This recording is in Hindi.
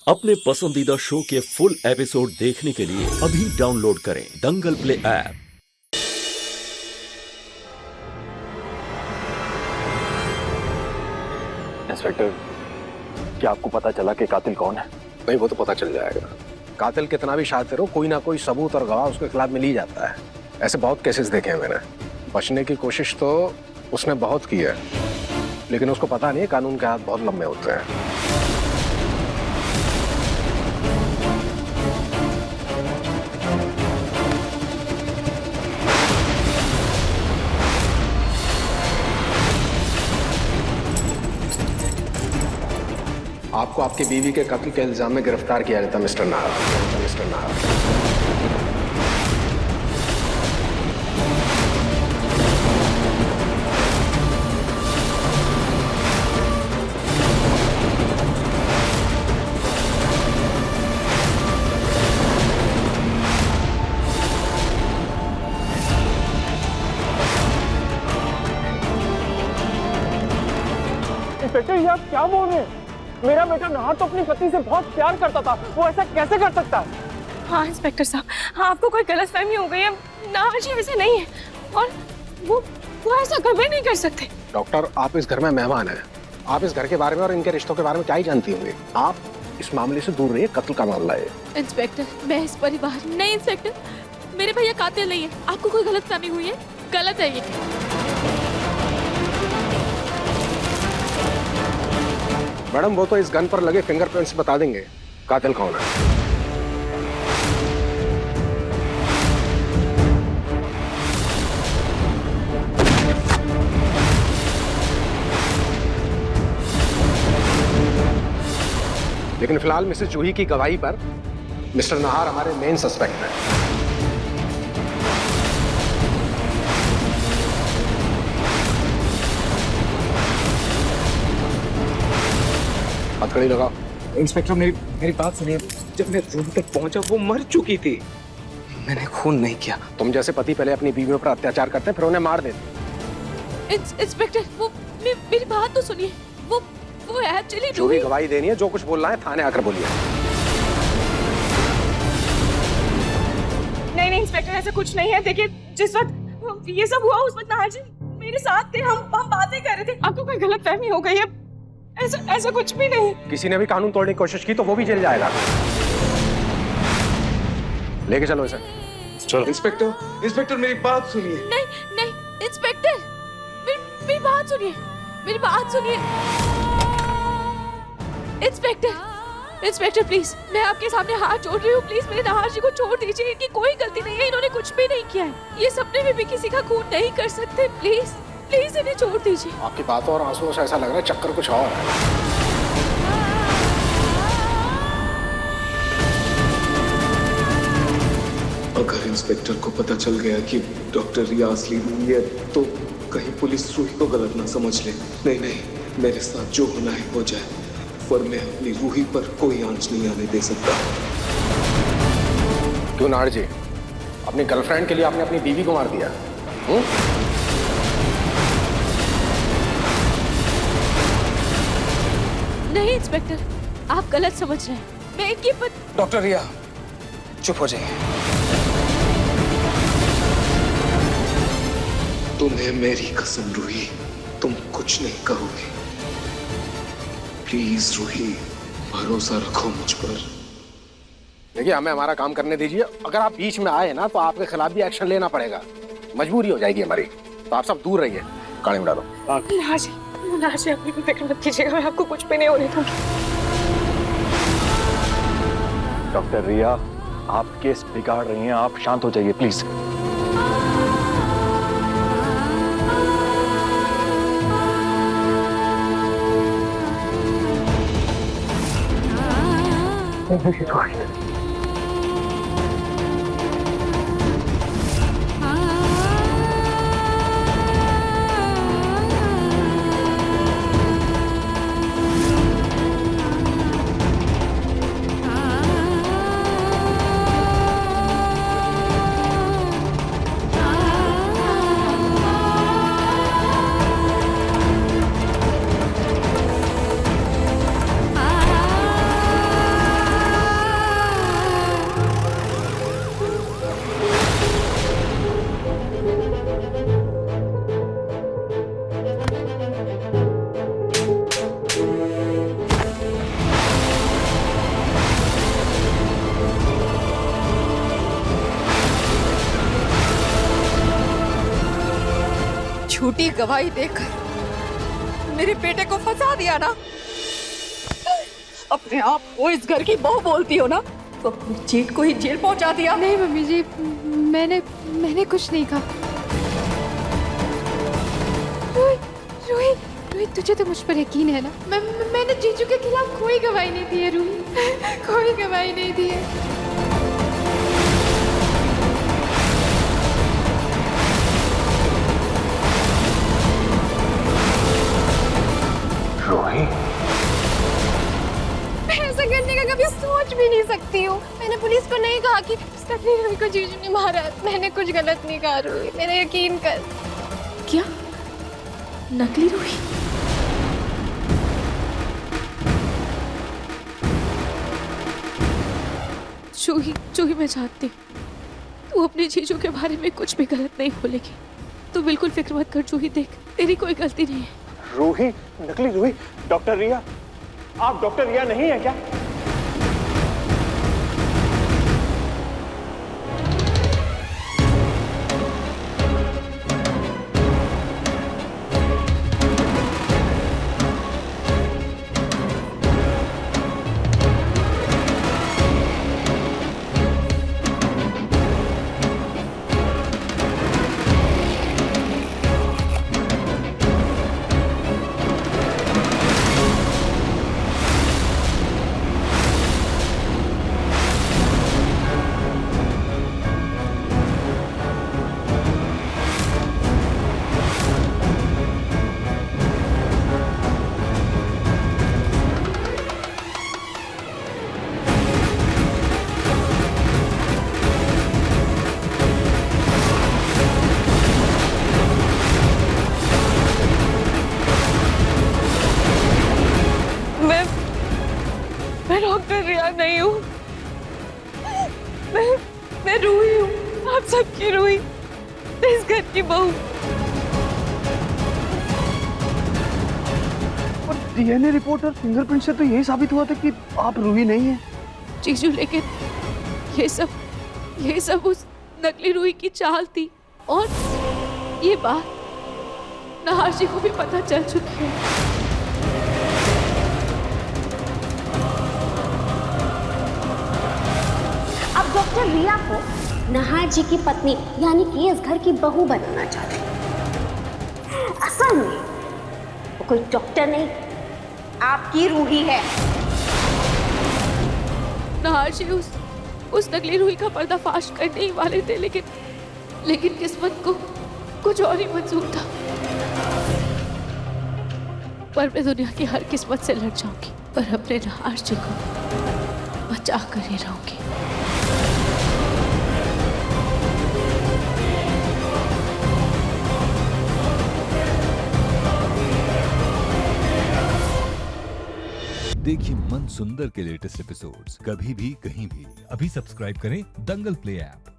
अपने पसंदीदा शो के फुल एपिसोड देखने के लिए अभी डाउनलोड करें दंगल प्ले ऐप। इंस्पेक्टर, क्या आपको पता चला कि कातिल कौन है? नहीं, वो तो पता चल जाएगा। कातिल कितना भी शातिर हो, कोई ना कोई सबूत और गवाह उसके खिलाफ मिल ही जाता है। ऐसे बहुत केसेस देखे हैं मैंने। बचने की कोशिश तो उसने बहुत की है, लेकिन उसको पता नहीं है कानून के हाथ बहुत लंबे होते हैं। आपको आपकी बीवी के कत्ल के इल्जाम में गिरफ्तार किया जाता mister Nahar. Mister Nahar, inspector, ये आप क्या बोल रहे हैं? मेरा बेटा नाहर तो अपनी पत्नी से बहुत प्यार करता था, वो ऐसा कैसे कर सकता है? हाँ इंस्पेक्टर साहब, हाँ, आपको कोई गलतफहमी हो गई है। नाहर जी ऐसे नहीं है और वो ऐसा कभी नहीं कर सकते। डॉक्टर, आप इस घर में मेहमान हैं। आप इस घर के बारे में और इनके रिश्तों के बारे में क्या ही जानती होंगी। आप इस मामले से दूर रहिए, कत्ल का मामला है। इंस्पेक्टर, मैं इस परिवार नहीं इंस्पेक्टर, मेरे भैया कातिल नहीं है। आपको कोई गलतफहमी हुई है, गलत है ये। मैडम, वो तो इस गन पर लगे फिंगरप्रिंट्स बता देंगे कातिल कौन है। लेकिन फिलहाल मिसेस जूही की गवाही पर मिस्टर नाहर हमारे मेन सस्पेक्ट हैं। हथकड़ी लगाओ। इंस्पेक्टर, मेरी बात सुनिए। जब मैं रूम तक पहुंचा वो मर चुकी थी। मैंने खून नहीं किया। तुम जैसे पति पहले अपनी बीवियों पर अत्याचार करते हैं, फिर उन्हें मार देते। इंस्पेक्टर, वो मेरी बात तो सुनिए। वो एक्चुअली जो भी गवाही देनी है, जो कुछ बोलना है, थाने आकर बोलिए। नहीं इंस्पेक्टर, ऐसा कुछ नहीं है। देखिए, जिस वक्त ये सब हुआ उस वक्त नाहर जी मेरे साथ थे, हम बातें कर रहे थे। आपको कोई गलतफहमी हो गई है? ऐसा कुछ भी नहीं। किसी ने भी कानून तोड़ने की कोशिश की तो वो भी जेल जाएगा। लेके चलो इसे। चलो। इंस्पेक्टर, मेरी बात सुनिए। नहीं इंस्पेक्टर, मेरी बात सुनिए। मेरी बात सुनिए इंस्पेक्टर प्लीज, मैं आपके सामने हाथ जोड़ रही हूँ। प्लीज मेरे नाहर जी को छोड़ दीजिए। इनकी कोई गलती नहीं है, इन्होंने कुछ भी नहीं किया है। ये सपने में भी किसी का खून नहीं कर सकते। प्लीज इन्हें छोड़ दीजिए। आपकी बातों और आंसुओं से ऐसा लग रहा है चक्कर कुछ और है। अगर इंस्पेक्टर को पता चल गया कि डॉक्टर रिया असली नहीं है तो कहीं पुलिस रूही को गलत ना समझ ले। नहीं, मेरे साथ जो होना है हो जाए, पर मैं अपनी रूही पर कोई आंच नहीं आने दे सकता। क्यों नाहर जी, अपनी गर्लफ्रेंड के लिए आपने अपनी बीवी को मार दिया? नहीं इंस्पेक्टर, आप गलत समझ रहे हैं। मैं इनकी डॉक्टर रिया, चुप हो जाइए। तुम्हें मेरी कसम रूही, तुम कुछ नहीं कहोगे। प्लीज रूही, भरोसा रखो मुझ पर। देखिए, हमें हमारा काम करने दीजिए। अगर आप बीच में आए ना तो आपके खिलाफ भी एक्शन लेना पड़ेगा। मजबूरी हो जाएगी हमारी। तो आप सब दूर रहिए। काढ़े में डालो। नाहर जी, अपनी फिक्र मत कीजिएगा, मैं आपको कुछ भी नहीं होने दूंगी। डॉक्टर रिया, आप केस बिगाड़ रही हैं, आप शांत हो जाइए प्लीज। झूठी गवाही देकर मेरे बेटे को फंसा दिया ना। अपने आप को इस घर की बहू बोलती हो ना, तो अपनी चीट को ही जेल पहुंचा दिया। नहीं मम्मी जी, मैंने कुछ नहीं कहा। रोहित, तुझे तो मुझ पर यकीन है ना? मैंने जीजू के खिलाफ कोई गवाही नहीं दी है रोहित, कोई गवाही नहीं दी है। रोहित, मैं ऐसा करने का कभी सोच भी नहीं सकती हूँ। मैंने पुलिस को नहीं कहा कि नकली रूही को जीजू ने मारा। मैंने कुछ गलत नहीं कहा रोहित, मेरा यकीन कर। क्या नकली रूही? जूही मैं जानती हूँ तू अपने जीजू के बारे में कुछ भी गलत नहीं बोलेगी। तू बिल्कुल फिक्र मत कर जूही, देख तेरी कोई गलती नहीं है। रूही, नकली रूही? डॉक्टर रिया, आप डॉक्टर रिया नहीं है क्या? मैं डॉक्टर रिया नहीं हूँ, मैं रूही हूँ, आप सबकी रूही, इस घर की बहू। और डीएनए रिपोर्ट और फिंगरप्रिंट से तो यही साबित हुआ था कि आप रूही नहीं है। जीजू, लेकिन ये सब उस नकली रूही की चाल थी, और ये बात नहार जी को भी पता चल चुकी है। अब डॉक्टर रिया को नहार जी की पत्नी यानी कि इस घर की बहू बनाना चाहते हैं। असल में वो कोई डॉक्टर नहीं, आपकी रूही है। नहार जी उस नकली रूही का पर्दाफाश करने ही वाले थे, लेकिन किस्मत को कुछ और ही मंजूर था। पर मैं दुनिया की हर किस्मत से लड़ जाऊंगी, पर अपने नहार जी को बचा कर ही रहूंगी। देखिए मन सुंदर के लेटेस्ट एपिसोड्स कभी भी कहीं भी। अभी सब्सक्राइब करें दंगल प्ले ऐप।